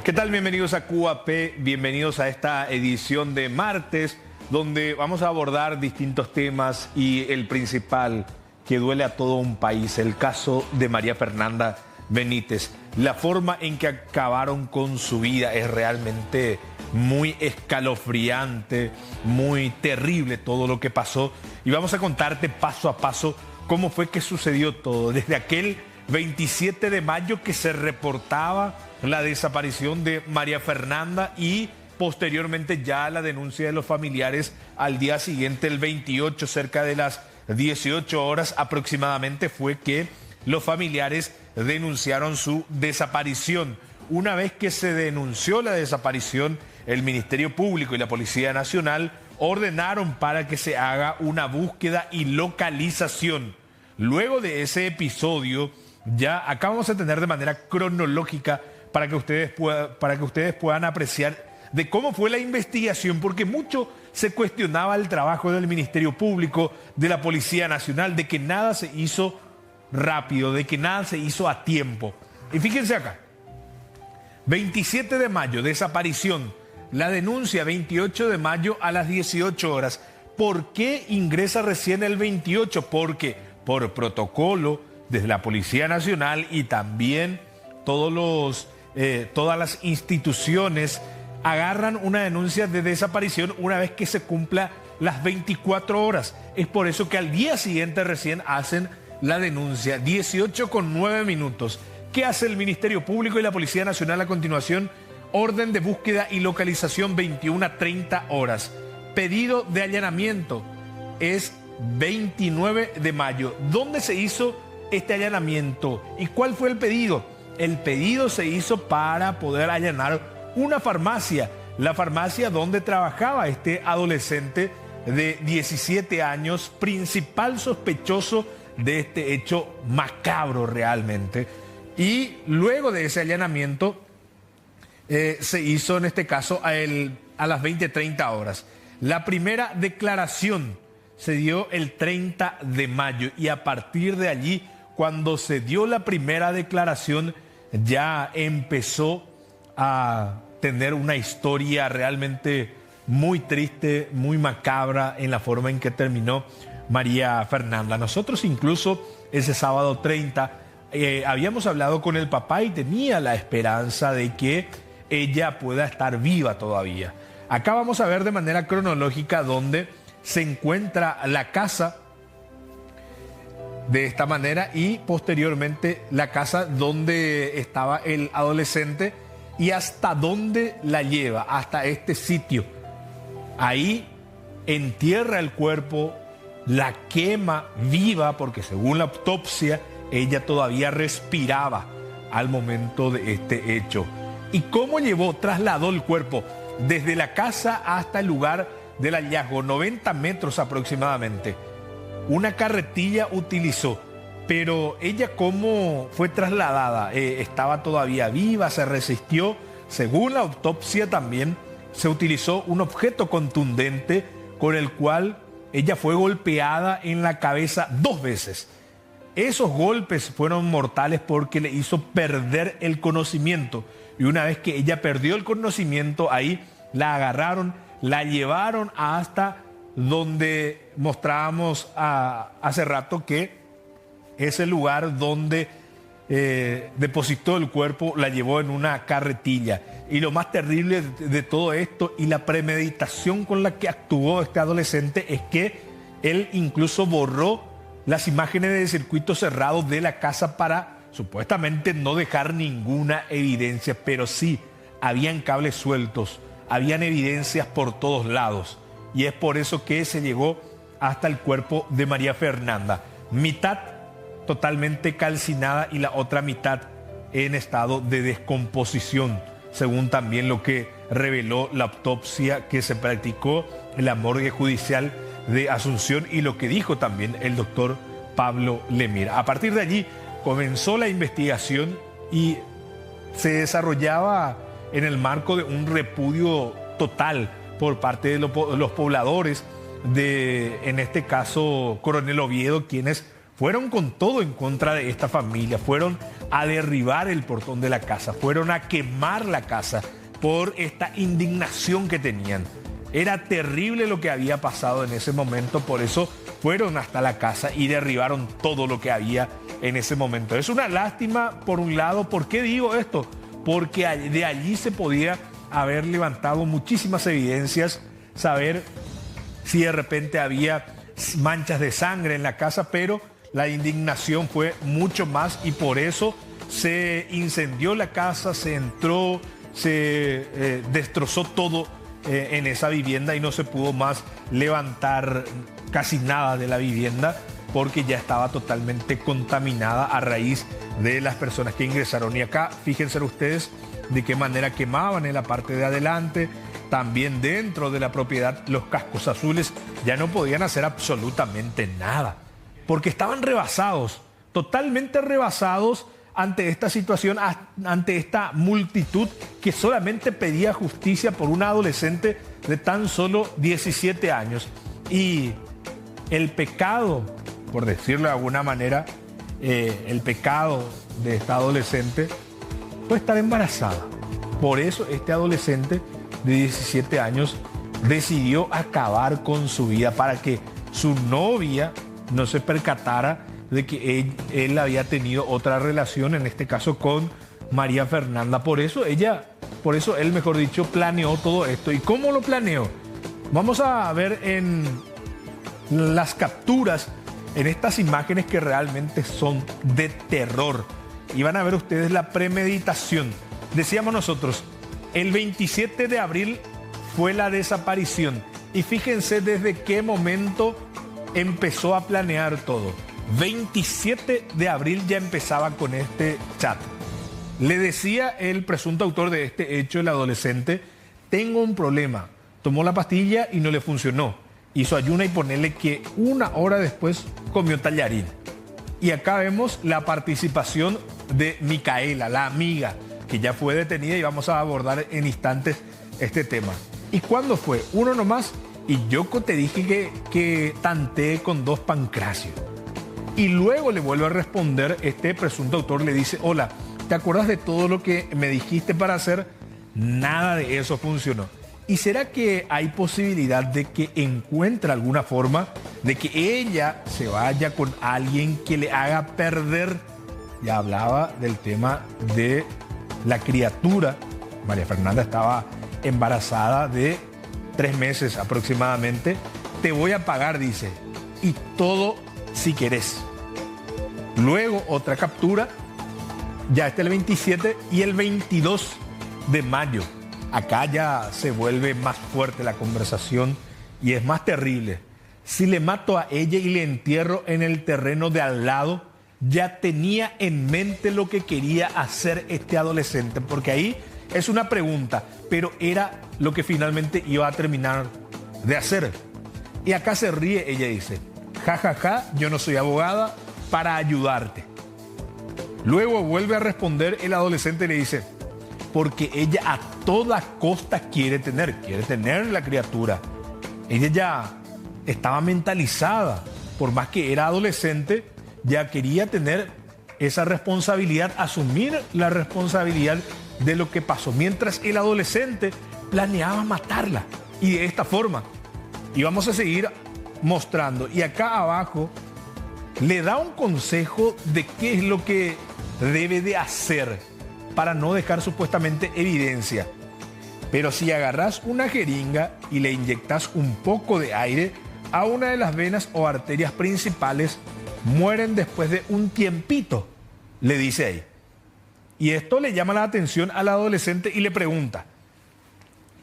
¿Qué tal? Bienvenidos a QAP, bienvenidos a esta edición de martes, donde vamos a abordar distintos temas y el principal que duele a todo un país, el caso de María Fernanda Benítez. La forma en que acabaron con su vida es realmente muy escalofriante, muy terrible todo lo que pasó. Y vamos a contarte paso a paso cómo fue que sucedió todo, desde aquel 27 de mayo que se reportaba la desaparición de María Fernanda y posteriormente ya la denuncia de los familiares al día siguiente, el 28, cerca de las 18 horas aproximadamente, fue que los familiares denunciaron su desaparición. Una vez que se denunció la desaparición, el Ministerio Público y la Policía Nacional ordenaron para que se haga una búsqueda y localización. Luego de ese episodio, ya acá vamos a tener de manera cronológica para que ustedes puedan apreciar de cómo fue la investigación, porque mucho se cuestionaba el trabajo del Ministerio Público, de la Policía Nacional, de que nada se hizo rápido, de que nada se hizo a tiempo. Y fíjense acá, 27 de mayo, desaparición, la denuncia 28 de mayo a las 18 horas. ¿Por qué ingresa recién el 28? Porque por protocolo, desde la Policía Nacional y también todas las instituciones agarran una denuncia de desaparición una vez que se cumpla las 24 horas. Es por eso que al día siguiente recién hacen la denuncia, 18:09. ¿Qué hace el Ministerio Público y la Policía Nacional a continuación? Orden de búsqueda y localización 21:30 horas. Pedido de allanamiento es 29 de mayo. ¿Dónde se hizo este allanamiento? ¿Y cuál fue el pedido? El pedido se hizo para poder allanar una farmacia, la farmacia donde trabajaba este adolescente de 17 años, principal sospechoso de este hecho macabro realmente. Y luego de ese allanamiento se hizo en este caso a las 20:30 horas. La primera declaración se dio el 30 de mayo y a partir de allí, cuando se dio la primera declaración, ya empezó a tener una historia realmente muy triste, muy macabra en la forma en que terminó María Fernanda. Nosotros incluso ese sábado 30 habíamos hablado con el papá y tenía la esperanza de que ella pueda estar viva todavía. Acá vamos a ver de manera cronológica dónde se encuentra la casa de esta manera y posteriormente la casa donde estaba el adolescente y hasta dónde la lleva, hasta este sitio. Ahí entierra el cuerpo, la quema viva porque según la autopsia ella todavía respiraba al momento de este hecho. ¿Y cómo trasladó el cuerpo desde la casa hasta el lugar del hallazgo? 90 metros aproximadamente. Una carretilla utilizó, pero ella cómo fue trasladada, estaba todavía viva, se resistió. Según la autopsia también se utilizó un objeto contundente con el cual ella fue golpeada en la cabeza 2 veces. Esos golpes fueron mortales porque le hizo perder el conocimiento. Y una vez que ella perdió el conocimiento, ahí la agarraron, la llevaron hasta donde mostrábamos hace rato que es el lugar donde depositó el cuerpo, la llevó en una carretilla. Y lo más terrible de todo esto y la premeditación con la que actuó este adolescente es que él incluso borró las imágenes de circuito cerrado de la casa para supuestamente no dejar ninguna evidencia, pero sí, habían cables sueltos, habían evidencias por todos lados. Y es por eso que se llegó hasta el cuerpo de María Fernanda. Mitad totalmente calcinada y la otra mitad en estado de descomposición, según también lo que reveló la autopsia que se practicó en la morgue judicial de Asunción y lo que dijo también el doctor Pablo Lemira. A partir de allí comenzó la investigación y se desarrollaba en el marco de un repudio total por parte de los pobladores de, en este caso, Coronel Oviedo, quienes fueron con todo en contra de esta familia, fueron a derribar el portón de la casa, fueron a quemar la casa por esta indignación que tenían. Era terrible lo que había pasado en ese momento, por eso fueron hasta la casa y derribaron todo lo que había en ese momento. Es una lástima, por un lado. ¿Por qué digo esto? Porque de allí se podía haber levantado muchísimas evidencias, saber si de repente había manchas de sangre en la casa, pero la indignación fue mucho más y por eso se incendió la casa, se entró, se destrozó todo en esa vivienda y no se pudo más levantar casi nada de la vivienda porque ya estaba totalmente contaminada a raíz de las personas que ingresaron. Y acá, fíjense ustedes de qué manera quemaban en la parte de adelante, también dentro de la propiedad los cascos azules ya no podían hacer absolutamente nada, porque estaban rebasados, totalmente rebasados ante esta situación, ante esta multitud que solamente pedía justicia por una adolescente de tan solo 17 años. Y el pecado, por decirlo de alguna manera, el pecado de esta adolescente fue estar embarazada. Por eso este adolescente de 17 años decidió acabar con su vida para que su novia no se percatara de que él había tenido otra relación, en este caso con María Fernanda. Por eso él, mejor dicho, planeó todo esto. ¿Y cómo lo planeó? Vamos a ver en las capturas, en estas imágenes que realmente son de terror. Y van a ver ustedes la premeditación. Decíamos nosotros, el 27 de abril fue la desaparición. Y fíjense desde qué momento empezó a planear todo. 27 de abril ya empezaba con este chat. Le decía el presunto autor de este hecho, el adolescente, tengo un problema. Tomó la pastilla y no le funcionó. Hizo ayuna y ponerle que una hora después comió tallarín. Y acá vemos la participación de Micaela, la amiga, que ya fue detenida y vamos a abordar en instantes este tema. ¿Y cuándo fue? Uno nomás. Y yo te dije que tanteé con 2 Pancracio. Y luego le vuelve a responder este presunto autor, le dice, hola, ¿te acuerdas de todo lo que me dijiste para hacer? Nada de eso funcionó. ¿Y será que hay posibilidad de que encuentre alguna forma de que ella se vaya con alguien que le haga perder? Ya hablaba del tema de la criatura. María Fernanda estaba embarazada de 3 meses aproximadamente. Te voy a pagar, dice, y todo si querés. Luego otra captura, ya está el 27 y el 22 de mayo. Acá ya se vuelve más fuerte la conversación y es más terrible. Si le mato a ella y le entierro en el terreno de al lado, ya tenía en mente lo que quería hacer este adolescente, porque ahí es una pregunta, pero era lo que finalmente iba a terminar de hacer. Y acá se ríe, ella dice, ja, ja, ja, yo no soy abogada para ayudarte. Luego vuelve a responder el adolescente y le dice, porque ella a toda costa quiere tener la criatura. Ella ya estaba mentalizada, por más que era adolescente, ya quería tener esa responsabilidad, asumir la responsabilidad de lo que pasó, mientras el adolescente planeaba matarla. Y de esta forma, y vamos a seguir mostrando, y acá abajo le da un consejo de qué es lo que debe de hacer para no dejar supuestamente evidencia. Pero si agarras una jeringa y le inyectas un poco de aire a una de las venas o arterias principales, mueren después de un tiempito, le dice ahí. Y esto le llama la atención al adolescente y le pregunta,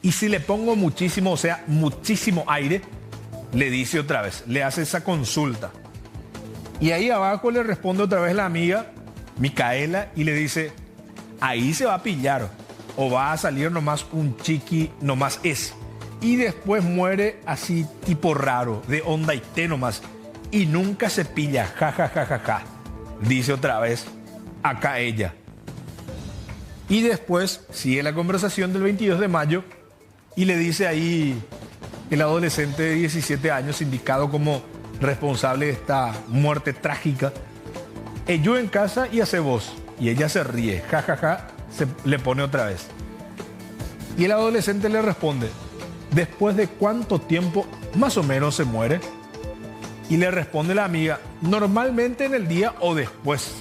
¿y si le pongo muchísimo, o sea, muchísimo aire? Le dice otra vez, le hace esa consulta. Y ahí abajo le responde otra vez la amiga, Micaela, y le dice, ahí se va a pillar o va a salir nomás un chiqui, nomás es. Y después muere así tipo raro, de onda y té nomás. Y nunca se pilla, ja, ja, ja, ja, ja. Dice otra vez, acá ella. Y después sigue la conversación del 22 de mayo y le dice ahí el adolescente de 17 años, indicado como responsable de esta muerte trágica. Yo en casa y hace vos. Y ella se ríe, jajaja, se le pone otra vez. Y el adolescente le responde, ¿después de cuánto tiempo más o menos se muere? Y le responde la amiga, normalmente en el día o después.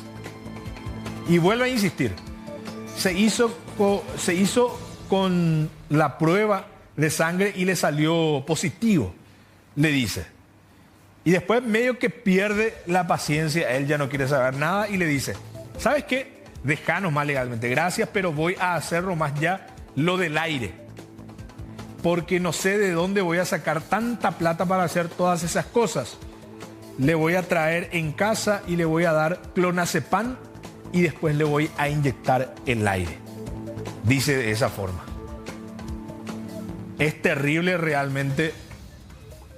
Y vuelve a insistir. Se hizo con la prueba de sangre y le salió positivo, le dice. Y después medio que pierde la paciencia, él ya no quiere saber nada y le dice, ¿sabes qué? Déjanos más legalmente, gracias, pero voy a hacer nomás ya lo del aire. Porque no sé de dónde voy a sacar tanta plata para hacer todas esas cosas. Le voy a traer en casa y le voy a dar clonazepam y después le voy a inyectar el aire. Dice de esa forma. Es terrible realmente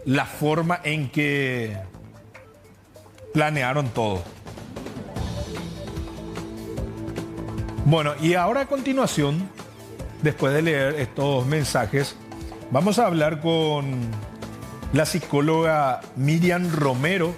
la forma en que planearon todo. Bueno, y ahora a continuación, después de leer estos mensajes, vamos a hablar con la psicóloga Marian Romero,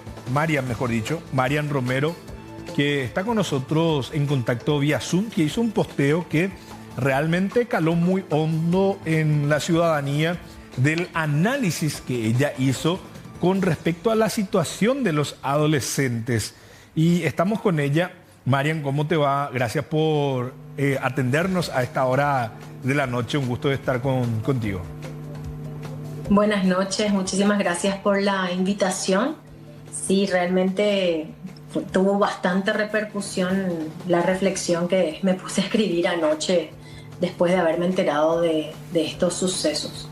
que está con nosotros en contacto vía Zoom, que hizo un posteo que realmente caló muy hondo en la ciudadanía del análisis que ella hizo con respecto a la situación de los adolescentes. Y estamos con ella. Marian, ¿cómo te va? Gracias por atendernos a esta hora de la noche. Un gusto de estar contigo. Buenas noches, muchísimas gracias por la invitación. Sí, realmente tuvo bastante repercusión la reflexión que me puse a escribir anoche después de haberme enterado de estos sucesos.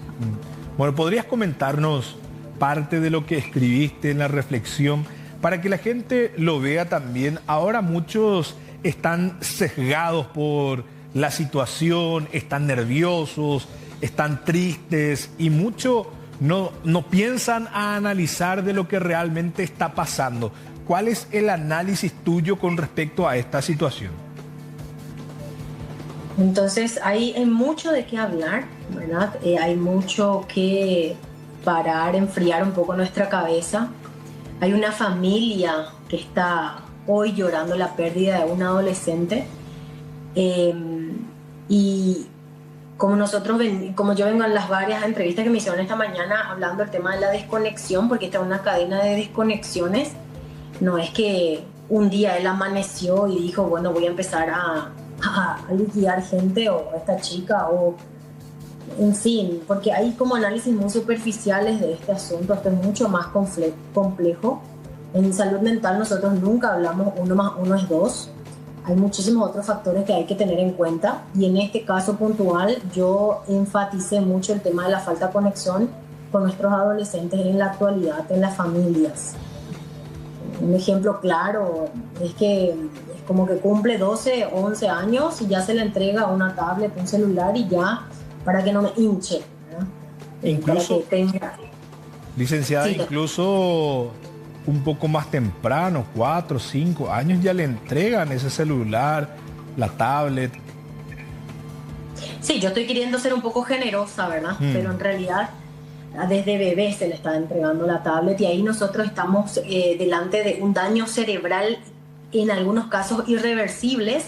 Bueno, ¿podrías comentarnos parte de lo que escribiste en la reflexión para que la gente lo vea también? Ahora muchos están sesgados por la situación, están nerviosos, están tristes y muchos no piensan a analizar de lo que realmente está pasando. ¿Cuál es el análisis tuyo con respecto a esta situación? Entonces hay mucho de qué hablar, ¿verdad? Hay mucho que parar, enfriar un poco nuestra cabeza. Hay una familia que está hoy llorando la pérdida de un adolescente y como yo vengo en las varias entrevistas que me hicieron esta mañana hablando del tema de la desconexión, porque esta es una cadena de desconexiones. No es que un día él amaneció y dijo, bueno, voy a empezar a liquidar gente o a esta chica o en fin, porque hay como análisis muy superficiales de este asunto. Esto es mucho más complejo. En salud mental nosotros nunca hablamos 1 más 1 es 2. Hay muchísimos otros factores que hay que tener en cuenta y en este caso puntual yo enfaticé mucho el tema de la falta de conexión con nuestros adolescentes en la actualidad, en las familias. Un ejemplo claro es que es como que cumple 12, 11 años y ya se le entrega una tablet, un celular y ya para que no me hinche, ¿verdad? Incluso, para que tenga... licenciada, sí, incluso un poco más temprano, 4, 5 años, ya le entregan ese celular, la tablet. Sí, yo estoy queriendo ser un poco generosa, ¿verdad? Pero en realidad desde bebé se le está entregando la tablet y ahí nosotros estamos delante de un daño cerebral en algunos casos irreversibles,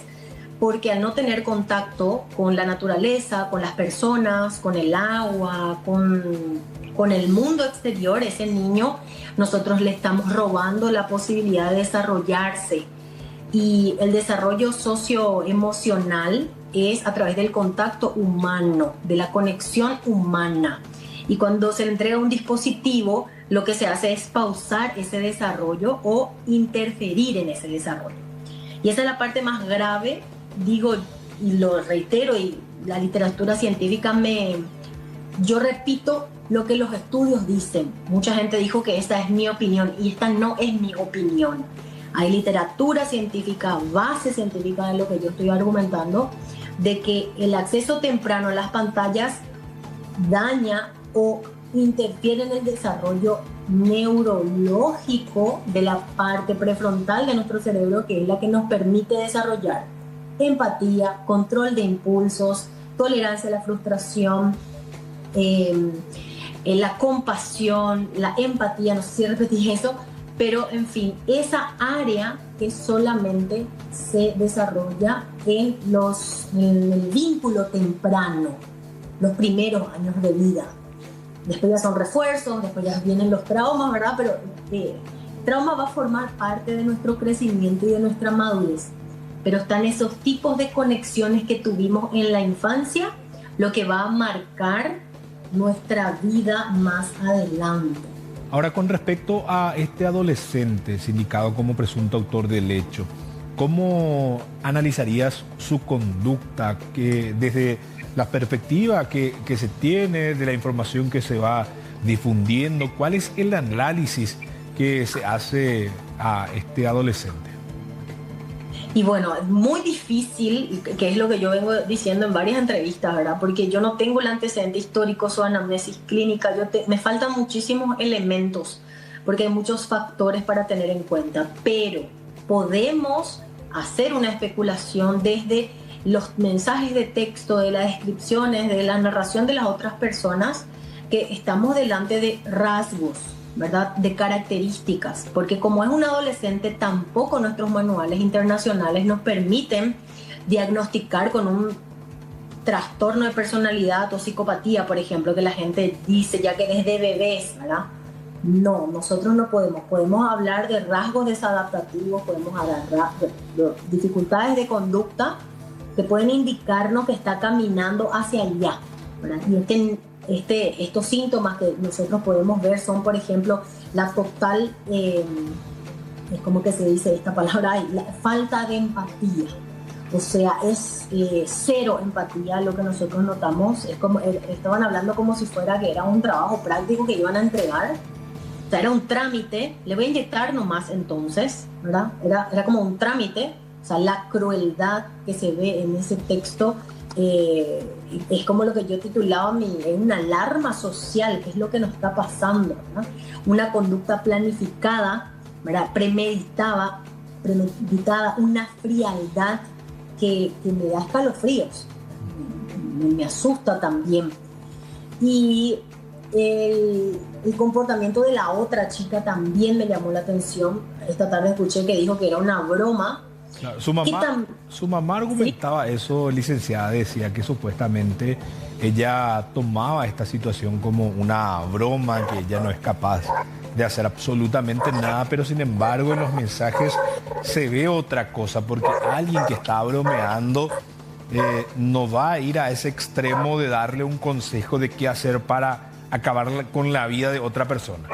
porque al no tener contacto con la naturaleza, con las personas, con el agua, con el mundo exterior, ese niño, nosotros le estamos robando la posibilidad de desarrollarse. Y el desarrollo socioemocional es a través del contacto humano, de la conexión humana. Y cuando se le entrega un dispositivo, lo que se hace es pausar ese desarrollo o interferir en ese desarrollo. Y esa es la parte más grave, digo, y lo reitero, y la literatura científica yo repito lo que los estudios dicen. Mucha gente dijo que esta es mi opinión y esta no es mi opinión. Hay literatura científica, base científica de lo que yo estoy argumentando, de que el acceso temprano a las pantallas daña o interfiere en el desarrollo neurológico de la parte prefrontal de nuestro cerebro, que es la que nos permite desarrollar empatía, control de impulsos, tolerancia a la frustración, la compasión, la empatía, no sé si repetí eso, pero en fin, esa área que solamente se desarrolla en el vínculo temprano, los primeros años de vida. Después ya son refuerzos, después ya vienen los traumas, ¿verdad? Pero trauma va a formar parte de nuestro crecimiento y de nuestra madurez. Pero están esos tipos de conexiones que tuvimos en la infancia, lo que va a marcar nuestra vida más adelante. Ahora, con respecto a este adolescente sindicado como presunto autor del hecho, ¿cómo analizarías su conducta que desde la perspectiva que se tiene, de la información que se va difundiendo? ¿Cuál es el análisis que se hace a este adolescente? Y bueno, es muy difícil, que es lo que yo vengo diciendo en varias entrevistas, ¿verdad? Porque yo no tengo el antecedente histórico, su anamnesis clínica, me faltan muchísimos elementos, porque hay muchos factores para tener en cuenta, pero podemos hacer una especulación desde los mensajes de texto, de las descripciones, de la narración de las otras personas, que estamos delante de rasgos, ¿verdad? De características, porque como es un adolescente, tampoco nuestros manuales internacionales nos permiten diagnosticar con un trastorno de personalidad o psicopatía, por ejemplo, que la gente dice ya que desde bebés, ¿verdad? No, nosotros no podemos hablar de rasgos desadaptativos, podemos hablar de dificultades de conducta que pueden indicarnos que está caminando hacia allá, ¿verdad? Y estos síntomas que nosotros podemos ver son, por ejemplo, la total, ¿cómo que se dice esta palabra? La falta de empatía. O sea, es cero empatía lo que nosotros notamos. Es como, estaban hablando como si fuera que era un trabajo práctico que iban a entregar. O sea, era un trámite. Le voy a inyectar nomás entonces, ¿verdad? Era como un trámite. O sea, la crueldad que se ve en ese texto es como lo que yo titulaba una alarma social, que es lo que nos está pasando, ¿verdad? Una conducta planificada, ¿verdad? Premeditada, una frialdad que me da escalofríos, me asusta también. Y el comportamiento de la otra chica también me llamó la atención. Esta tarde escuché que dijo que era una broma. Claro, su mamá argumentaba, ¿sí? Eso, licenciada, decía que supuestamente ella tomaba esta situación como una broma, que ella no es capaz de hacer absolutamente nada, pero sin embargo en los mensajes se ve otra cosa, porque alguien que está bromeando no va a ir a ese extremo de darle un consejo de qué hacer para acabar con la vida de otra persona.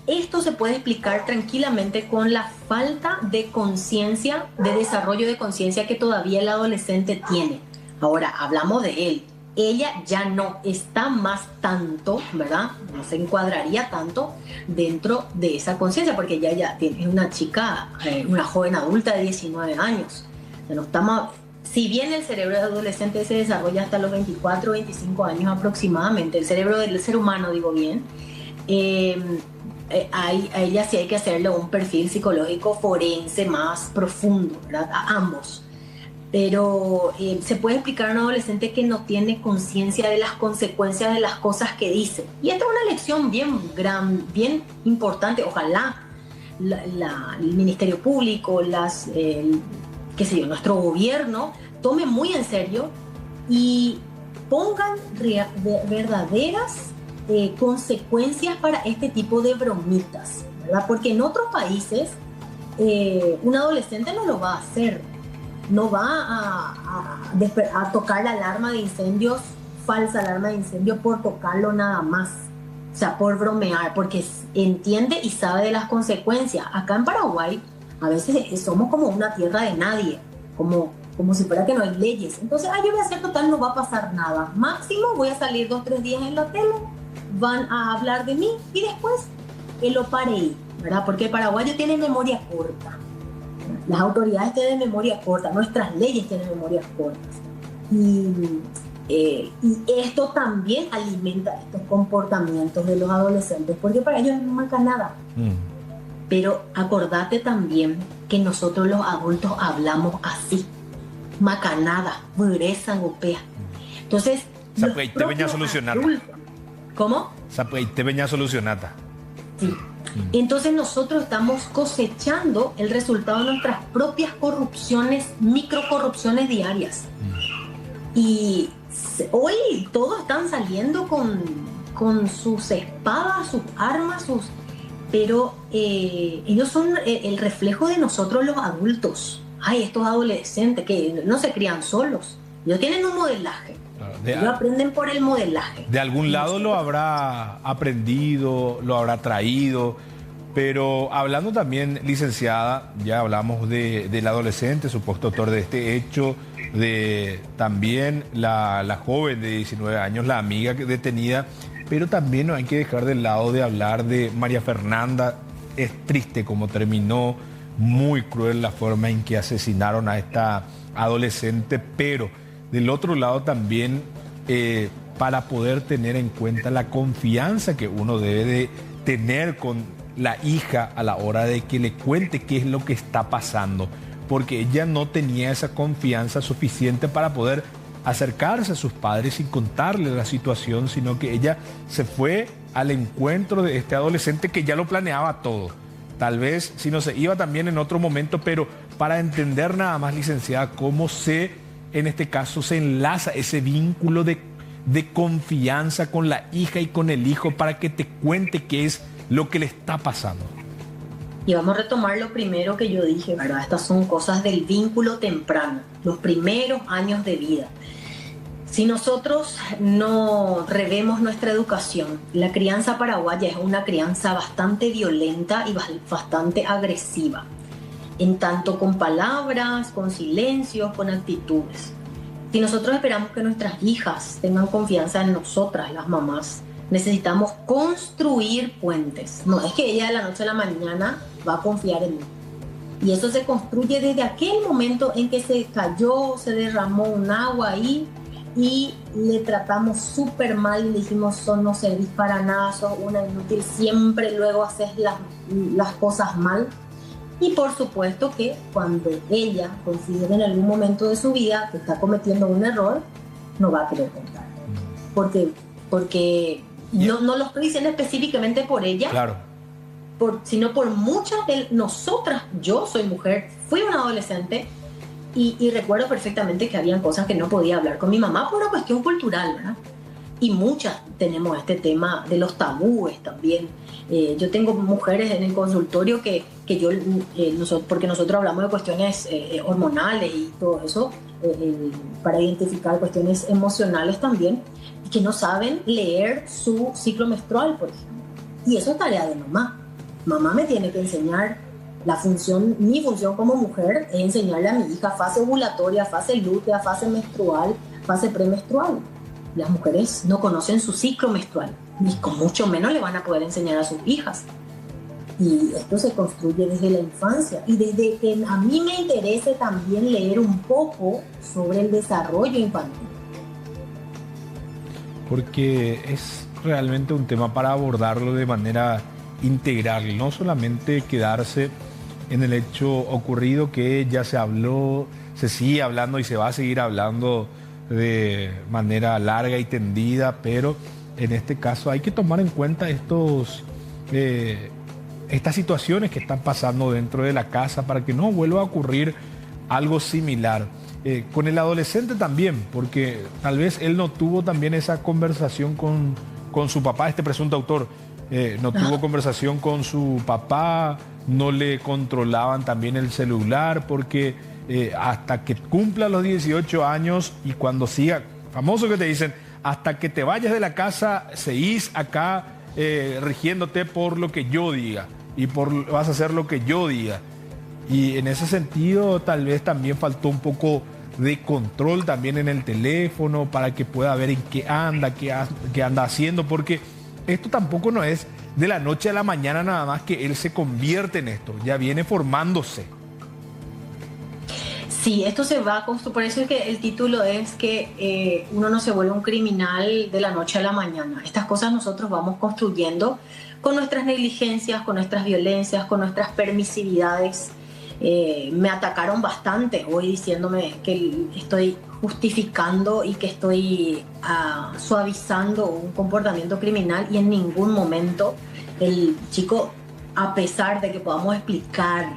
Esto se puede explicar tranquilamente con la falta de conciencia, de desarrollo de conciencia que todavía el adolescente tiene. Ahora, hablamos de él. Ella ya no está más tanto, ¿verdad? No se encuadraría tanto dentro de esa conciencia, porque ella ya es una chica, una joven adulta de 19 años. O sea, no estamos, si bien el cerebro de adolescente se desarrolla hasta los 24, 25 años aproximadamente, el cerebro del ser humano, digo bien, a ella sí hay que hacerle un perfil psicológico forense más profundo, ¿verdad? A ambos. Pero se puede explicar a un adolescente que no tiene conciencia de las consecuencias de las cosas que dice. Y esta es una lección bien importante. Ojalá el Ministerio Público, qué sé yo, nuestro gobierno tome muy en serio y pongan verdaderas consecuencias para este tipo de bromitas, ¿verdad? Porque en otros países un adolescente no lo va a hacer, no va a tocar la alarma de incendios, falsa alarma de incendio por tocarlo nada más, o sea, por bromear, porque entiende y sabe de las consecuencias. Acá en Paraguay a veces somos como una tierra de nadie, como si fuera que no hay leyes. Entonces, yo voy a hacer total, no va a pasar nada. Máximo voy a salir 2 o 3 días en la tele, van a hablar de mí y después lo paré, ¿verdad? Porque el paraguayo tiene memoria corta. Las autoridades tienen memoria corta, nuestras leyes tienen memoria cortas. Y esto también alimenta estos comportamientos de los adolescentes, porque para ellos no marca nada. Pero acordate también que nosotros los adultos hablamos así, macanada, dureza, gopea. Entonces, los te venía a propios solucionar. adultos. ¿Cómo? Te venía a solucionar. Sí. Entonces nosotros estamos cosechando el resultado de nuestras propias corrupciones, microcorrupciones diarias. Y hoy todos están saliendo con sus espadas, sus armas, pero ellos son el reflejo de nosotros los adultos. Ay, estos adolescentes que no se crían solos, ellos tienen un modelaje. Ellos aprenden por el modelaje. De algún lado lo habrá aprendido, lo habrá traído, pero hablando también, licenciada, ya hablamos del adolescente, supuesto autor de este hecho, de también la joven de 19 años, la amiga detenida, pero también no hay que dejar de lado de hablar de María Fernanda. Es triste cómo terminó, muy cruel la forma en que asesinaron a esta adolescente, pero del otro lado también para poder tener en cuenta la confianza que uno debe de tener con la hija a la hora de que le cuente qué es lo que está pasando, porque ella no tenía esa confianza suficiente para poder acercarse a sus padres y contarle la situación, sino que ella se fue al encuentro de este adolescente que ya lo planeaba todo. Tal vez si no se iba también en otro momento, pero para entender nada más, licenciada, cómo en este caso se enlaza ese vínculo de confianza con la hija y con el hijo para que te cuente qué es lo que le está pasando. Y vamos a retomar lo primero que yo dije, ¿verdad? Estas son cosas del vínculo temprano, los primeros años de vida. Si nosotros no revemos nuestra educación, la crianza paraguaya es una crianza bastante violenta y bastante agresiva, en tanto con palabras, con silencios, con actitudes. Si nosotros esperamos que nuestras hijas tengan confianza en nosotras, las mamás, necesitamos construir puentes. No es que ella de la noche a la mañana va a confiar en mí. Y eso se construye desde aquel momento en que se cayó, se derramó un agua ahí y le tratamos súper mal y le dijimos, no servís para nada, sos una inútil, siempre luego haces las cosas mal. Y por supuesto que cuando ella considere en algún momento de su vida que está cometiendo un error, no va a querer contar. Porque no lo estoy diciendo específicamente por ella, claro, sino por muchas de nosotras. Yo soy mujer, fui una adolescente y recuerdo perfectamente que habían cosas que no podía hablar con mi mamá por una cuestión cultural, ¿verdad? Y muchas tenemos este tema de los tabúes también. Yo tengo mujeres en el consultorio porque nosotros hablamos de cuestiones hormonales y todo eso, para identificar cuestiones emocionales también, y que no saben leer su ciclo menstrual, por ejemplo. Y eso es tarea de mamá. Mamá me tiene que enseñar mi función como mujer es enseñarle a mi hija fase ovulatoria, fase lútea, fase menstrual, fase premenstrual. Las mujeres no conocen su ciclo menstrual, ni con mucho menos le van a poder enseñar a sus hijas. Y esto se construye desde la infancia. Y desde que a mí me interese también leer un poco sobre el desarrollo infantil. Porque es realmente un tema para abordarlo de manera integral, no solamente quedarse en el hecho ocurrido que ya se habló, se sigue hablando y se va a seguir hablando de manera larga y tendida, pero en este caso hay que tomar en cuenta estas situaciones que están pasando dentro de la casa para que no vuelva a ocurrir algo similar. Con el adolescente también, porque tal vez él no tuvo también esa conversación con su papá, este presunto autor, no tuvo conversación con su papá, no le controlaban también el celular, porque hasta que cumpla los 18 años y cuando siga, famoso que te dicen, hasta que te vayas de la casa, seguís acá rigiéndote por lo que yo diga y vas a hacer lo que yo diga. Y en ese sentido tal vez también faltó un poco de control también en el teléfono para que pueda ver en qué anda haciendo, porque esto tampoco no es de la noche a la mañana nada más que él se convierte en esto, ya viene formándose. Sí, esto se va a construir, por eso es que el título es que uno no se vuelve un criminal de la noche a la mañana. Estas cosas nosotros vamos construyendo con nuestras negligencias, con nuestras violencias, con nuestras permisividades. Me atacaron bastante hoy diciéndome que estoy justificando y que estoy suavizando un comportamiento criminal, y en ningún momento el chico, a pesar de que podamos explicar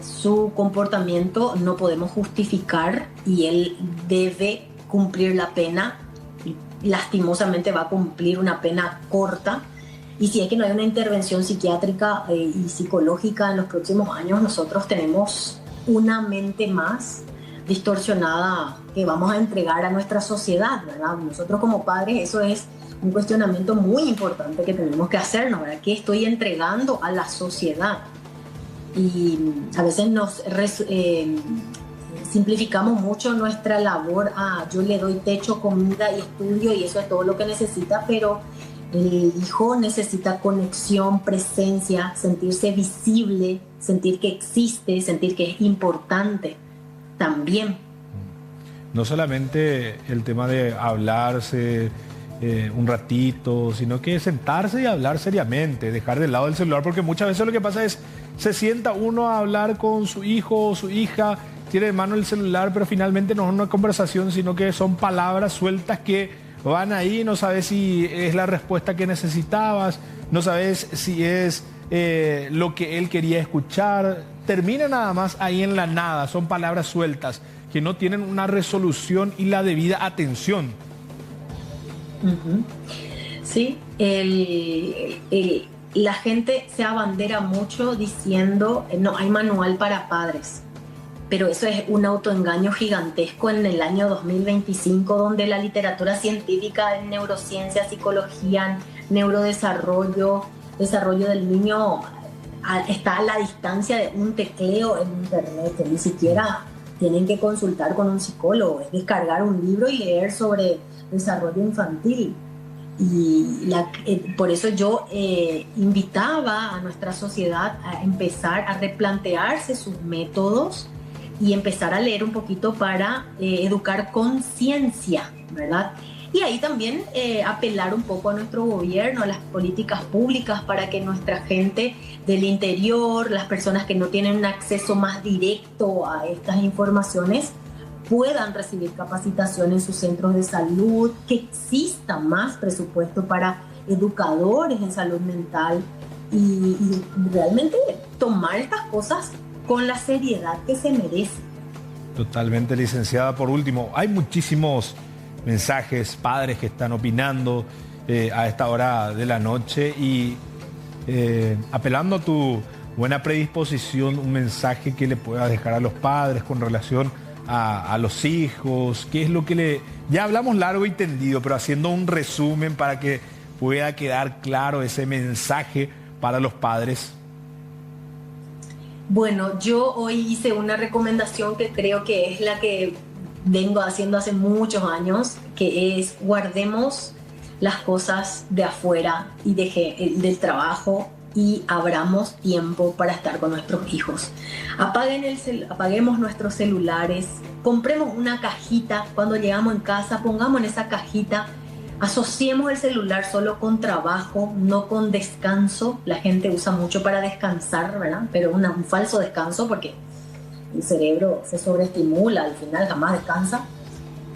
su comportamiento, no podemos justificar, y él debe cumplir la pena. Lastimosamente va a cumplir una pena corta, y si es que no hay una intervención psiquiátrica y psicológica en los próximos años, nosotros tenemos una mente más distorsionada que vamos a entregar a nuestra sociedad, ¿verdad? Nosotros como padres, eso es un cuestionamiento muy importante que tenemos que hacernos, ¿verdad? ¿Qué estoy entregando a la sociedad? Y a veces simplificamos mucho nuestra labor a yo le doy techo, comida y estudio y eso es todo lo que necesita, pero el hijo necesita conexión, presencia, sentirse visible, sentir que existe, sentir que es importante también. No solamente el tema de hablarse un ratito, sino que sentarse y hablar seriamente, dejar de lado el celular, porque muchas veces lo que pasa es, se sienta uno a hablar con su hijo o su hija, tiene en mano el celular, pero finalmente no es una conversación, sino que son palabras sueltas que van ahí, no sabes si es la respuesta que necesitabas, no sabes si es lo que él quería escuchar, termina nada más ahí en la nada, son palabras sueltas que no tienen una resolución y la debida atención. Uh-huh. Sí, la gente se abandera mucho diciendo no hay manual para padres, pero eso es un autoengaño gigantesco en el año 2025, donde la literatura científica en neurociencia, psicología, neurodesarrollo, desarrollo del niño está a la distancia de un tecleo en internet, que ni siquiera tienen que consultar con un psicólogo, es descargar un libro y leer sobre desarrollo infantil. Y por eso yo invitaba a nuestra sociedad a empezar a replantearse sus métodos y empezar a leer un poquito para educar con ciencia, ¿verdad? Y ahí también apelar un poco a nuestro gobierno, a las políticas públicas para que nuestra gente del interior, las personas que no tienen un acceso más directo a estas informaciones, puedan recibir capacitación en sus centros de salud, que exista más presupuesto para educadores en salud mental y realmente tomar estas cosas con la seriedad que se merece. Totalmente, licenciada. Por último, hay muchísimos mensajes, padres que están opinando a esta hora de la noche y apelando a tu buena predisposición, un mensaje que le puedas dejar a los padres con relación a los hijos, qué es lo que ya hablamos largo y tendido, pero haciendo un resumen para que pueda quedar claro ese mensaje para los padres. Bueno, yo hoy hice una recomendación que creo que es la que vengo haciendo hace muchos años, que es guardemos las cosas de afuera y del trabajo y abramos tiempo para estar con nuestros hijos. Apaguemos nuestros celulares, compremos una cajita, cuando llegamos en casa pongamos en esa cajita, asociemos el celular solo con trabajo, no con descanso. La gente usa mucho para descansar, ¿verdad? Pero un falso descanso, porque el cerebro se sobreestimula, al final jamás descansa.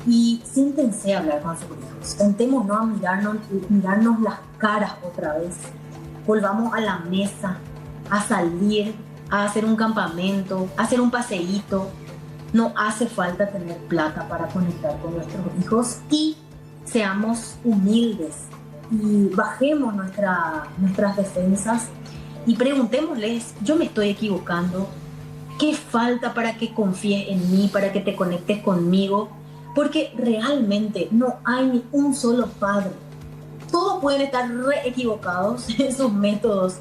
Y siéntense a hablar con sus hijos, sentémonos a mirarnos las caras otra vez, volvamos a la mesa, a salir, a hacer un campamento, a hacer un paseíto. No hace falta tener plata para conectar con nuestros hijos, y seamos humildes y bajemos nuestras defensas y preguntémosles, yo me estoy equivocando, ¿qué falta para que confíes en mí, para que te conectes conmigo? Porque realmente no hay ni un solo padre. Todos pueden estar re equivocados en sus métodos,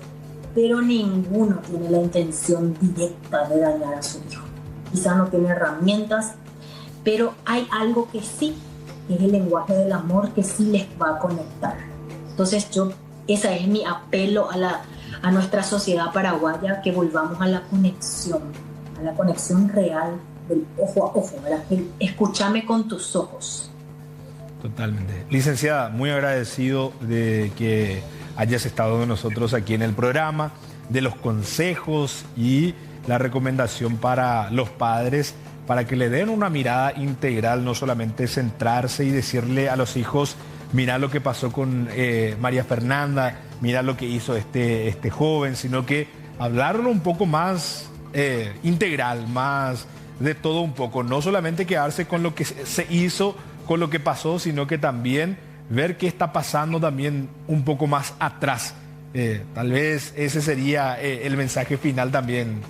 pero ninguno tiene la intención directa de dañar a su hijo. Quizá no tiene herramientas, pero hay algo que sí, que es el lenguaje del amor, que sí les va a conectar. Entonces ese es mi apelo a nuestra sociedad paraguaya, que volvamos a la conexión real, del ojo a ojo, ¿verdad? Escúchame con tus ojos. Totalmente. Licenciada, muy agradecido de que hayas estado con nosotros aquí en el programa, de los consejos y la recomendación para los padres, para que le den una mirada integral, no solamente centrarse y decirle a los hijos, mira lo que pasó con María Fernanda, mira lo que hizo este joven, sino que hablarlo un poco más integral, más de todo un poco, no solamente quedarse con lo que se hizo, con lo que pasó, sino que también ver qué está pasando también un poco más atrás. Tal vez ese sería el mensaje final también,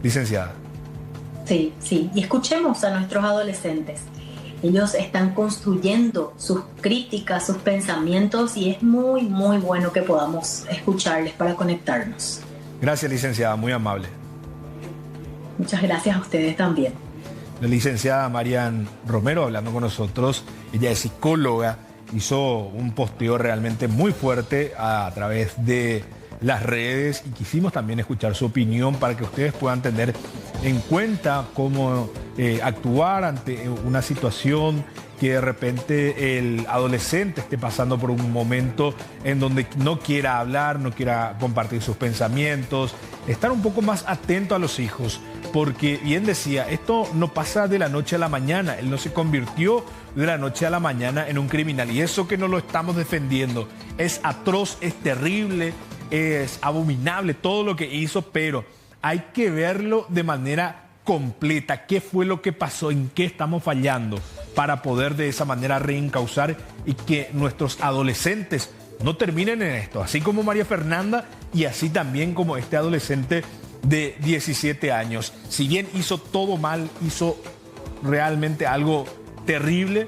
licenciada. Sí, sí, y escuchemos a nuestros adolescentes. Ellos están construyendo sus críticas, sus pensamientos, y es muy, muy bueno que podamos escucharles para conectarnos. Gracias, licenciada, muy amable. Muchas gracias a ustedes también. La licenciada Marian Romero hablando con nosotros, ella es psicóloga, hizo un posteo realmente muy fuerte a través de las redes y quisimos también escuchar su opinión para que ustedes puedan tener en cuenta cómo actuar ante una situación que de repente el adolescente esté pasando por un momento en donde no quiera hablar, no quiera compartir sus pensamientos, estar un poco más atento a los hijos, porque bien decía, esto no pasa de la noche a la mañana, él no se convirtió de la noche a la mañana en un criminal, y eso que no lo estamos defendiendo, es atroz, es terrible, es abominable todo lo que hizo, pero hay que verlo de manera completa, qué fue lo que pasó, en qué estamos fallando, para poder de esa manera reencauzar y que nuestros adolescentes no terminen en esto, así como María Fernanda y así también como este adolescente de 17 años. Si bien hizo todo mal, hizo realmente algo terrible,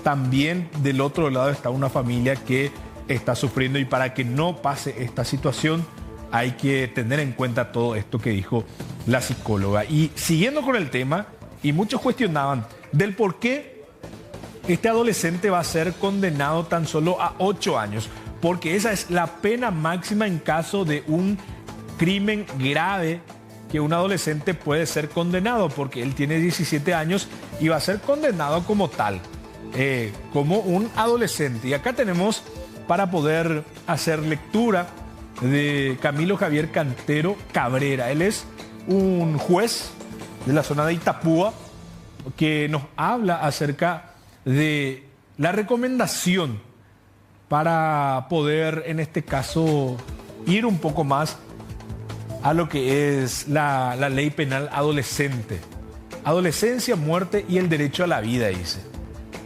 también del otro lado está una familia que está sufriendo, y para que no pase esta situación hay que tener en cuenta todo esto que dijo la psicóloga. Y siguiendo con el tema, y muchos cuestionaban del por qué este adolescente va a ser condenado tan solo a 8 años, porque esa es la pena máxima en caso de un crimen grave que un adolescente puede ser condenado, porque él tiene 17 años y va a ser condenado como tal, como un adolescente. Y acá tenemos, para poder hacer lectura, de Camilo Javier Cantero Cabrera. Él es un juez de la zona de Itapúa que nos habla acerca de la recomendación para poder, en este caso, ir un poco más a lo que es la ley penal adolescente. Adolescencia, muerte y el derecho a la vida, dice.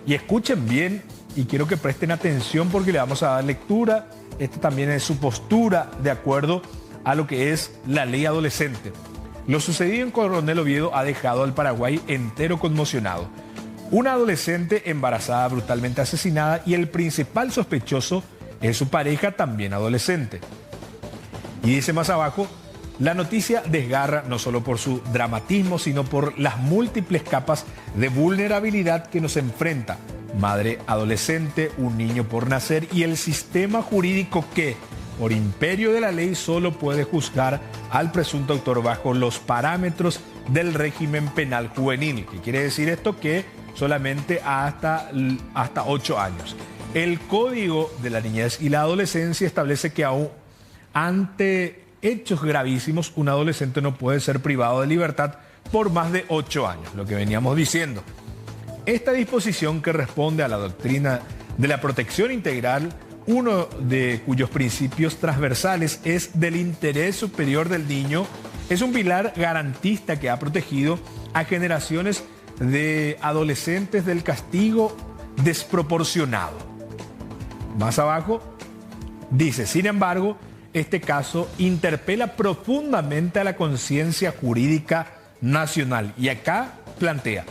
Y escuchen bien, y quiero que presten atención porque le vamos a dar lectura. Esta también es su postura de acuerdo a lo que es la ley adolescente. Lo sucedido en Coronel Oviedo ha dejado al Paraguay entero conmocionado. Una adolescente embarazada brutalmente asesinada, y el principal sospechoso es su pareja, también adolescente. Y dice más abajo, la noticia desgarra no solo por su dramatismo, sino por las múltiples capas de vulnerabilidad que nos enfrenta. Madre adolescente, un niño por nacer y el sistema jurídico que, por imperio de la ley, solo puede juzgar al presunto autor bajo los parámetros del régimen penal juvenil. ¿Qué quiere decir esto? Que solamente hasta 8 años. El Código de la Niñez y la Adolescencia establece que aún ante hechos gravísimos, un adolescente no puede ser privado de libertad por más de 8 años, lo que veníamos diciendo. Esta disposición, que responde a la doctrina de la protección integral, uno de cuyos principios transversales es del interés superior del niño, es un pilar garantista que ha protegido a generaciones de adolescentes del castigo desproporcionado. Más abajo dice, sin embargo, este caso interpela profundamente a la conciencia jurídica nacional. Y acá plantea,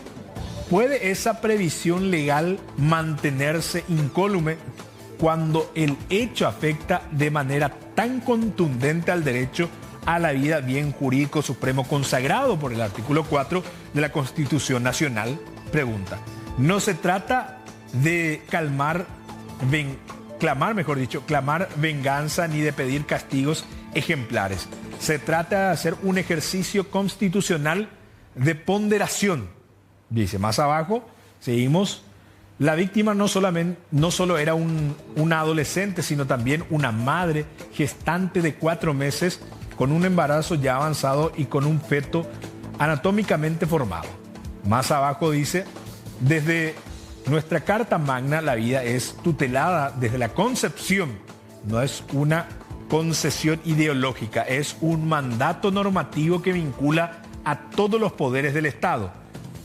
¿puede esa previsión legal mantenerse incólume cuando el hecho afecta de manera tan contundente al derecho a la vida, bien jurídico supremo consagrado por el artículo 4 de la Constitución Nacional? Pregunta. No se trata de clamar venganza ni de pedir castigos ejemplares. Se trata de hacer un ejercicio constitucional de ponderación. Dice más abajo, seguimos, la víctima no solo era una adolescente, sino también una madre gestante de 4 meses con un embarazo ya avanzado y con un feto anatómicamente formado. Más abajo dice, desde nuestra Carta Magna la vida es tutelada desde la concepción, no es una concesión ideológica, es un mandato normativo que vincula a todos los poderes del Estado.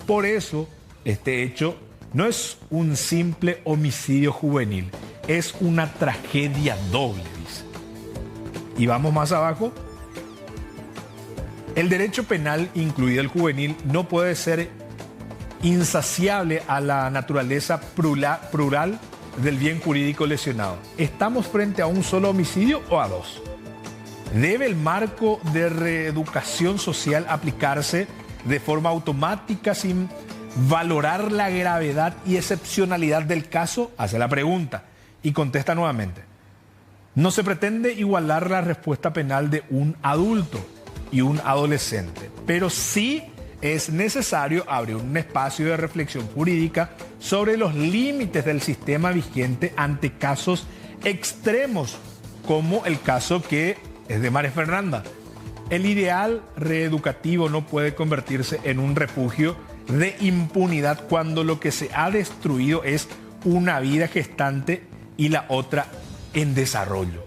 Por eso, este hecho no es un simple homicidio juvenil, es una tragedia doble, dice. Y vamos más abajo. El derecho penal, incluido el juvenil, no puede ser insaciable a la naturaleza plural del bien jurídico lesionado. ¿Estamos frente a un solo homicidio o a dos? ¿Debe el marco de reeducación social aplicarse de forma automática sin valorar la gravedad y excepcionalidad del caso? Hace la pregunta y contesta nuevamente. No se pretende igualar la respuesta penal de un adulto y un adolescente, pero sí es necesario abrir un espacio de reflexión jurídica sobre los límites del sistema vigente ante casos extremos, como el caso que es de María Fernanda. El ideal reeducativo no puede convertirse en un refugio de impunidad cuando lo que se ha destruido es una vida gestante y la otra en desarrollo.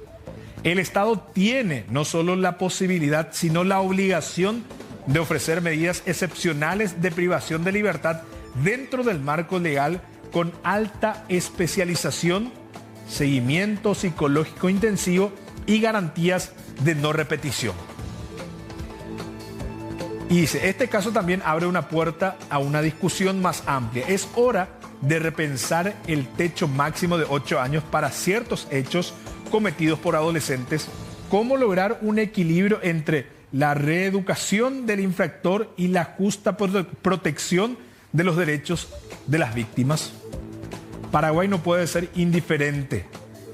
El Estado tiene no solo la posibilidad, sino la obligación de ofrecer medidas excepcionales de privación de libertad dentro del marco legal con alta especialización, seguimiento psicológico intensivo y garantías de no repetición. Y dice, este caso también abre una puerta a una discusión más amplia. Es hora de repensar el techo máximo de 8 años para ciertos hechos cometidos por adolescentes. ¿Cómo lograr un equilibrio entre la reeducación del infractor y la justa protección de los derechos de las víctimas? Paraguay no puede ser indiferente.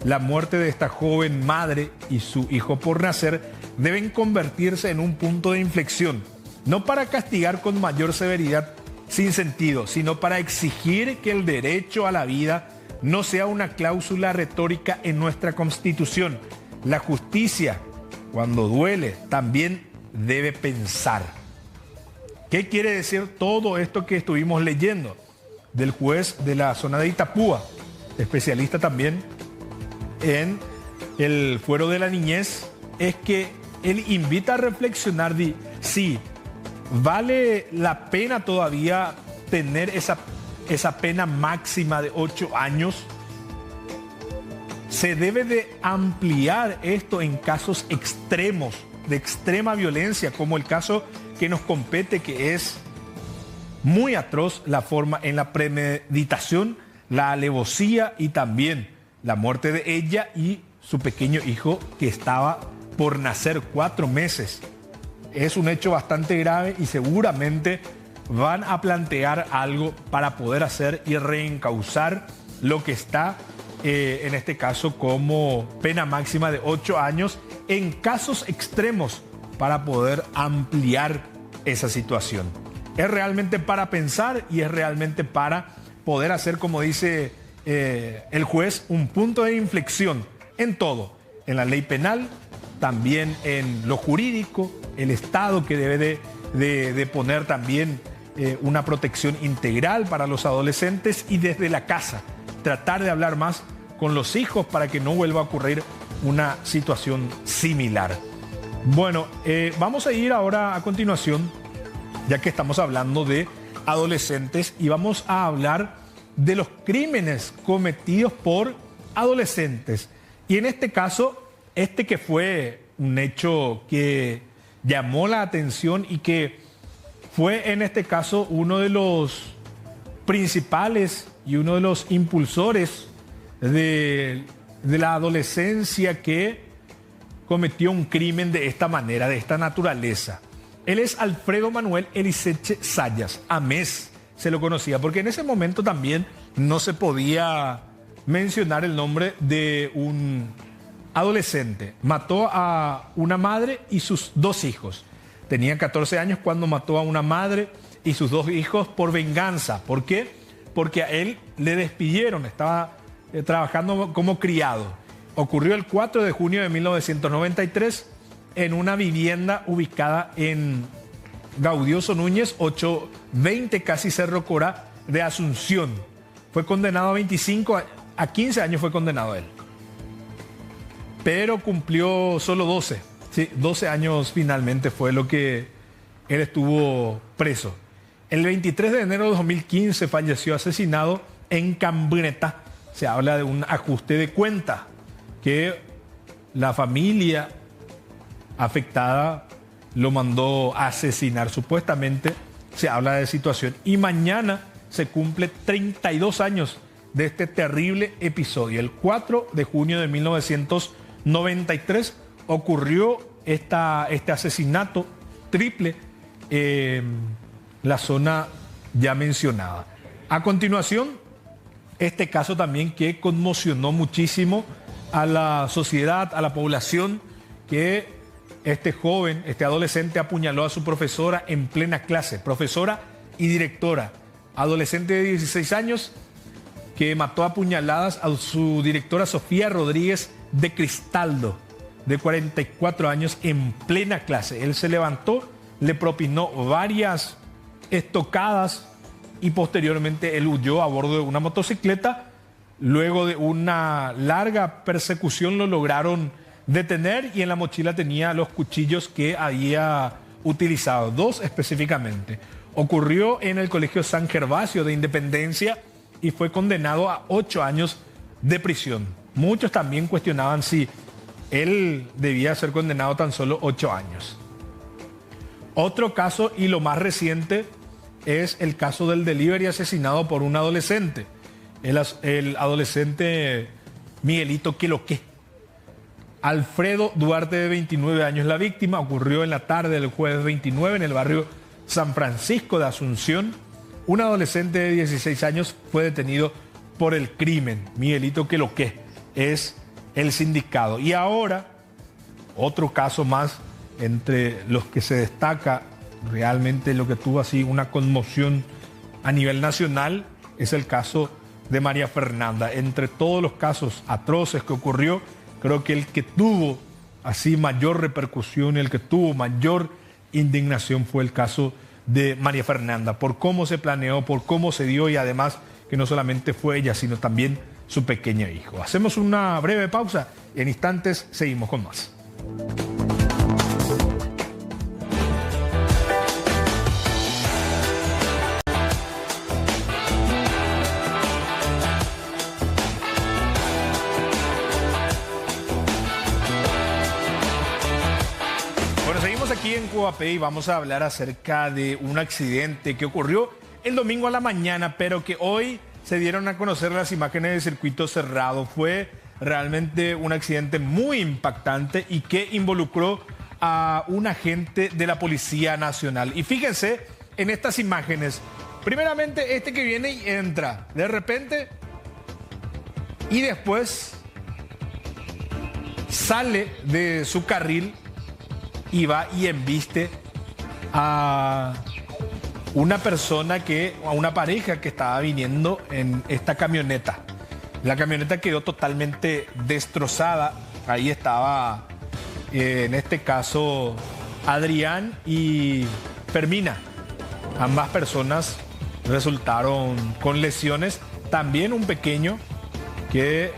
La muerte de esta joven madre y su hijo por nacer deben convertirse en un punto de inflexión, no para castigar con mayor severidad sin sentido, sino para exigir que el derecho a la vida no sea una cláusula retórica en nuestra Constitución. La justicia, cuando duele, también debe pensar. ¿Qué quiere decir todo esto que estuvimos leyendo del juez de la zona de Itapúa, especialista también en el fuero de la niñez? Es que él invita a reflexionar de si vale la pena todavía tener esa pena máxima de 8 años. Se debe de ampliar esto en casos extremos, de extrema violencia, como el caso que nos compete, que es muy atroz la forma en la premeditación, la alevosía y también la muerte de ella y su pequeño hijo que estaba por nacer 4 meses. Es un hecho bastante grave y seguramente van a plantear algo para poder hacer y reencauzar lo que está en este caso como pena máxima de 8 años en casos extremos para poder ampliar esa situación. Es realmente para pensar y es realmente para poder hacer, como dice el juez, un punto de inflexión en todo, en la ley penal, también en lo jurídico, el Estado que debe de poner también una protección integral para los adolescentes y desde la casa tratar de hablar más con los hijos para que no vuelva a ocurrir una situación similar. Bueno, vamos a ir ahora a continuación, ya que estamos hablando de adolescentes, y vamos a hablar de los crímenes cometidos por adolescentes. Y en este caso, que fue un hecho que llamó la atención y que fue en este caso uno de los principales y uno de los impulsores de la adolescencia que cometió un crimen de esta manera, de esta naturaleza. Él es Alfredo Manuel Eliseche Zayas. Amés se lo conocía, porque en ese momento también no se podía mencionar el nombre de un adolescente. Mató a una madre y sus 2 hijos. Tenía 14 años cuando mató a una madre y sus 2 hijos por venganza. ¿Por qué? Porque a él le despidieron, estaba trabajando como criado. Ocurrió el 4 de junio de 1993 en una vivienda ubicada en Gaudioso Núñez, 820, casi Cerro Corá de Asunción. Fue condenado a 15 años fue condenado él. Pero cumplió solo 12. Sí, 12 años finalmente fue lo que él estuvo preso. El 23 de enero de 2015 falleció asesinado en Cambreta. Se habla de un ajuste de cuenta que la familia afectada lo mandó a asesinar. Supuestamente se habla de situación. Y mañana se cumple 32 años de este terrible episodio. El 4 de junio de 1993 ocurrió este asesinato triple en la zona ya mencionada. A continuación, este caso también que conmocionó muchísimo a la sociedad, a la población, que este joven, este adolescente apuñaló a su profesora en plena clase, profesora y directora, adolescente de 16 años que mató a puñaladas a su directora Sofía Rodríguez de Cristaldo, de 44 años, en plena clase. Él se levantó, le propinó varias estocadas y posteriormente él huyó a bordo de una motocicleta. Luego de una larga persecución lo lograron detener y en la mochila tenía los cuchillos que había utilizado, 2 específicamente. Ocurrió en el Colegio San Gervasio de Independencia y fue condenado a 8 años de prisión. Muchos también cuestionaban si él debía ser condenado tan solo 8 años. Otro caso, y lo más reciente, es el caso del delivery asesinado por un adolescente. El adolescente Miguelito Queloqué. Alfredo Duarte, de 29 años, la víctima. Ocurrió en la tarde del jueves 29 en el barrio San Francisco de Asunción. Un adolescente de 16 años fue detenido por el crimen. Miguelito Queloqué es el sindicado. Y ahora, otro caso más entre los que se destaca realmente, lo que tuvo así una conmoción a nivel nacional, es el caso de María Fernanda. Entre todos los casos atroces que ocurrió, creo que el que tuvo así mayor repercusión, el que tuvo mayor indignación fue el caso de María Fernanda, por cómo se planeó, por cómo se dio y además que no solamente fue ella, sino también su pequeño hijo. Hacemos una breve pausa y en instantes seguimos con más. Aquí en Cuapé y vamos a hablar acerca de un accidente que ocurrió el domingo a la mañana, pero que hoy se dieron a conocer las imágenes del circuito cerrado. Fue realmente un accidente muy impactante y que involucró a un agente de la Policía Nacional. Y fíjense en estas imágenes. Primeramente este que viene y entra de repente y después sale de su carril y va y embiste a una persona a una pareja que estaba viniendo en esta camioneta. La camioneta quedó totalmente destrozada. Ahí estaba, en este caso, Adrián y Fermina. Ambas personas resultaron con lesiones. También un pequeño que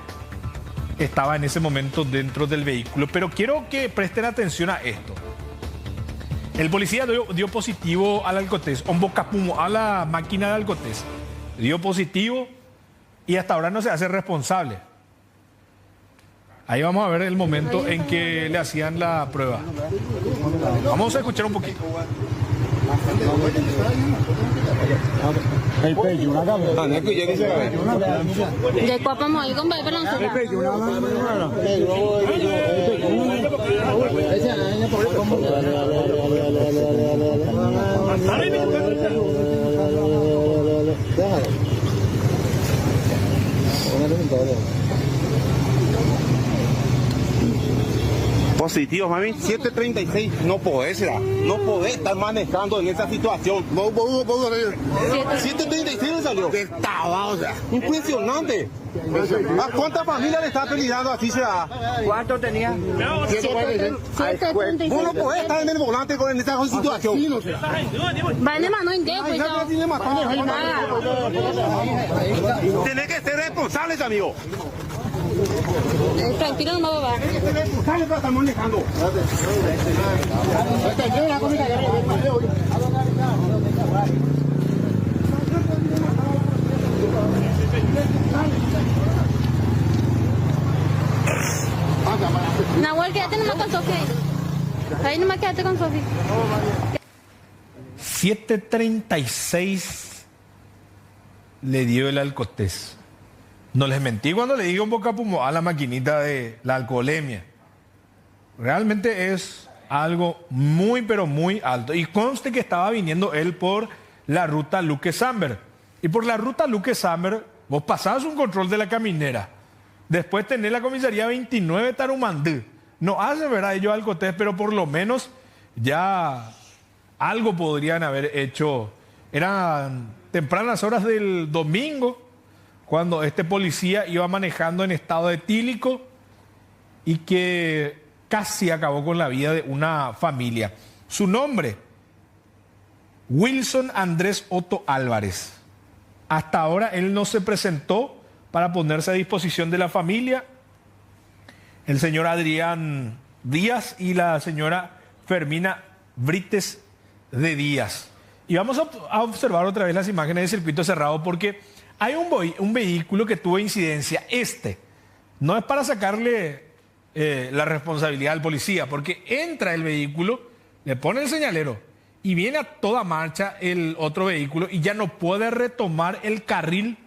estaba en ese momento dentro del vehículo. Pero quiero que presten atención a esto. El policía dio positivo al alcotés, a la máquina de alcotés. Dio positivo y hasta ahora no se hace responsable. Ahí vamos a ver el momento en que le hacían la prueba. Vamos a escuchar un poquito. Positivo, mami. 7:36. No podés, ¿será? No podés estar manejando en esa situación. 7:36 salió. Estaba, o sea, impresionante. ¿A cuántas familias le está peleando así será? ¿Cuánto tenía? 7:36. Vos no podés estar en el volante en esa situación. Tenés que ser responsables, amigo. Tranquilo, no va. Responsable para estar manejando. Nahuel, quédate nomás con Sofía. Ahí nomás quédate con Sofía. 7:36 le dio el alcotés. No les mentí cuando le digo un bocapumo a la maquinita de la alcoholemia. Realmente es algo muy, pero muy alto. Y conste que estaba viniendo él por la ruta Luque-Samber. Y por la ruta Luque-Samber, vos pasabas un control de la caminera. Después tenés la comisaría 29 Tarumandú. No hacen, ¿verdad?, ellos alcotés, pero por lo menos ya algo podrían haber hecho. Eran tempranas horas del domingo cuando este policía iba manejando en estado etílico y que casi acabó con la vida de una familia. Su nombre, Wilson Andrés Otto Álvarez. Hasta ahora él no se presentó para ponerse a disposición de la familia. El señor Adrián Díaz y la señora Fermina Brites de Díaz. Y vamos a observar otra vez las imágenes del circuito cerrado porque hay un vehículo que tuvo incidencia. No es para sacarle la responsabilidad al policía, porque entra el vehículo, le pone el señalero y viene a toda marcha el otro vehículo y ya no puede retomar el carril,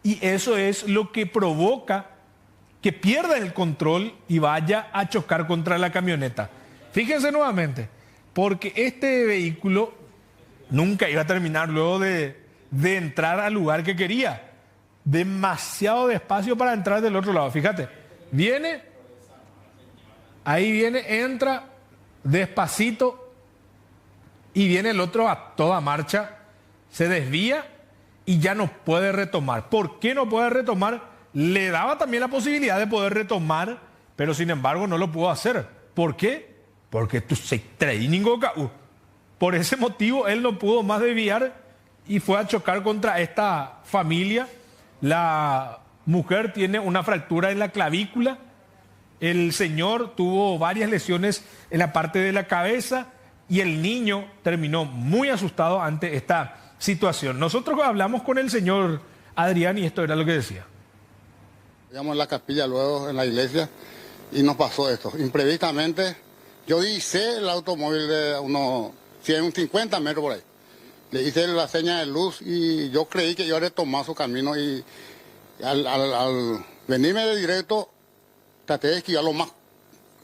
y eso es lo que provoca que pierda el control y vaya a chocar contra la camioneta. Fíjense nuevamente, porque este vehículo nunca iba a terminar luego de entrar al lugar que quería. Demasiado despacio para entrar del otro lado. Fíjate, ahí viene, entra despacito y viene el otro a toda marcha, se desvía y ya no puede retomar. ¿Por qué no puede retomar? Le daba también la posibilidad de poder retomar, pero sin embargo no lo pudo hacer. ¿Por qué? Porque tú se training. Por ese motivo él no pudo más desviar y fue a chocar contra esta familia. La mujer tiene una fractura en la clavícula. El señor tuvo varias lesiones en la parte de la cabeza y el niño terminó muy asustado ante esta situación. Nosotros hablamos con el señor Adrián y esto era lo que decía. Llegamos en la capilla, luego en la iglesia, y nos pasó esto. Imprevistamente, yo divisé el automóvil de unos 150 metros por ahí. Le hice la seña de luz y yo creí que iba a retomar su camino, y al venirme de directo traté de esquivar lo más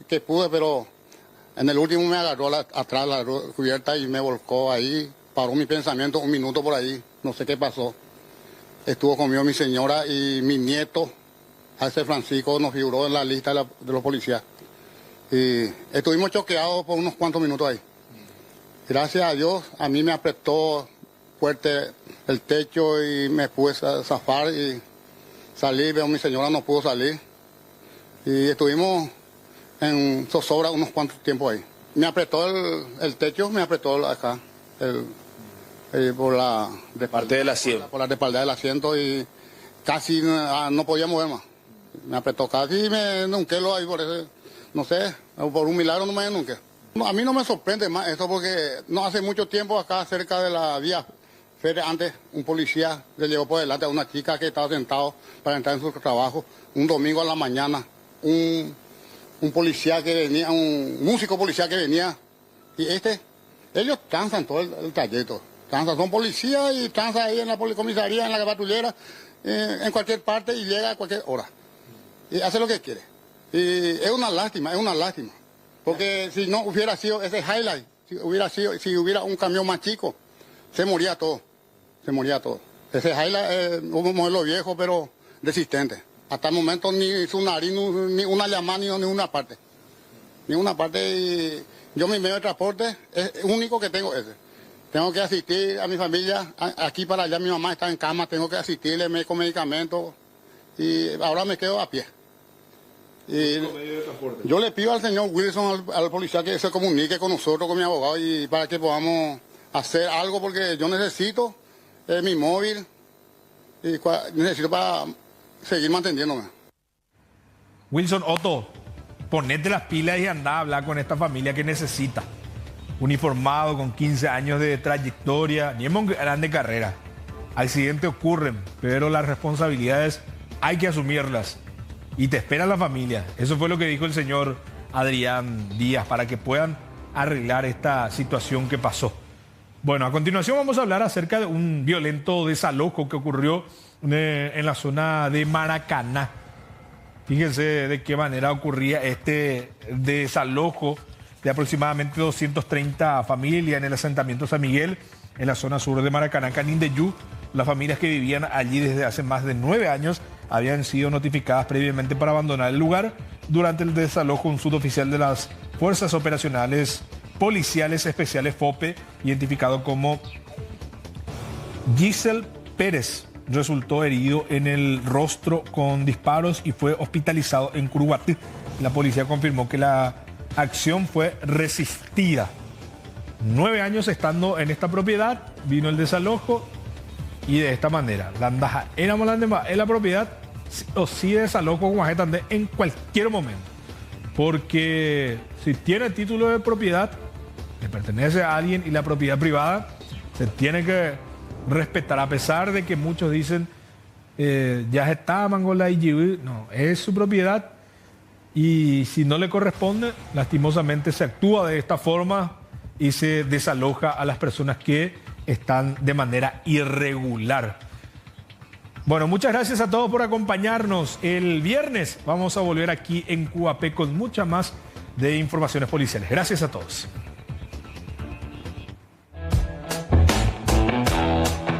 que pude, pero en el último me agarró atrás la cubierta y me volcó ahí. Paró mi pensamiento un minuto por ahí, no sé qué pasó. Estuvo conmigo mi señora y mi nieto, José Francisco, nos figuró en la lista de los policías. Y estuvimos choqueados por unos cuantos minutos ahí. Gracias a Dios, a mí me apretó fuerte el techo y me pude zafar y salí, pero mi señora no pudo salir. Y estuvimos en zozobra unos cuantos tiempos ahí. Me apretó el techo, me apretó acá, por la Parte del asiento. Por la espalda del asiento, y casi no podía mover más. Me apretó casi y me nunquelo ahí por eso, no sé, por un milagro no me nunca. A mí no me sorprende más esto porque no hace mucho tiempo acá cerca de la vía Fere, antes un policía le llevó por delante a una chica que estaba sentado para entrar en su trabajo un domingo a la mañana. Un policía que venía, un músico policía que venía, y ellos transan todo el trayecto. Son policías y transan ahí en la policomisaría, en la patrullera, en cualquier parte, y llega a cualquier hora. Y hace lo que quiere. Y es una lástima. Porque si no hubiera sido ese highlight, si hubiera un camión más chico, se moría todo. Ese highlight es un modelo viejo, pero resistente. Hasta el momento ni su nariz, ni una llamada, ni una parte. ninguna parte. Y yo mi medio de transporte es el único que tengo ese. Tengo que asistir a mi familia, aquí para allá mi mamá está en cama, tengo que asistirle con medicamentos y ahora me quedo a pie. Y yo le pido al señor Wilson, al policía, que se comunique con nosotros, con mi abogado, y para que podamos hacer algo, porque yo necesito mi móvil y necesito para seguir manteniéndome. Wilson Otto, ponete las pilas y anda a hablar con esta familia que necesita. Uniformado, con 15 años de trayectoria, ni en grande carrera. Accidentes ocurren, pero las responsabilidades hay que asumirlas. Y te espera la familia. Eso fue lo que dijo el señor Adrián Díaz, para que puedan arreglar esta situación que pasó. Bueno, a continuación vamos a hablar acerca de un violento desalojo que ocurrió en la zona de Maracaná. Fíjense de qué manera ocurría este desalojo de aproximadamente 230 familias en el asentamiento San Miguel, en la zona sur de Maracaná, Canindeyú. Las familias que vivían allí desde hace más de 9 años habían sido notificadas previamente para abandonar el lugar. Durante el desalojo, un suboficial de las Fuerzas Operacionales Policiales Especiales FOPE, identificado como Giselle Pérez, resultó herido en el rostro con disparos y fue hospitalizado en Curuguatí. La policía confirmó que la acción fue resistida. 9 años estando en esta propiedad, vino el desalojo y de esta manera, la andaja éramos en la propiedad o si desalojo con agente en cualquier momento. Porque si tiene título de propiedad, le pertenece a alguien y la propiedad privada se tiene que respetar, a pesar de que muchos dicen ya está Mangola y no, es su propiedad. Y si no le corresponde, lastimosamente se actúa de esta forma y se desaloja a las personas que están de manera irregular. Bueno, muchas gracias a todos por acompañarnos. El viernes vamos a volver aquí en QAP con mucha más de informaciones policiales. Gracias a todos.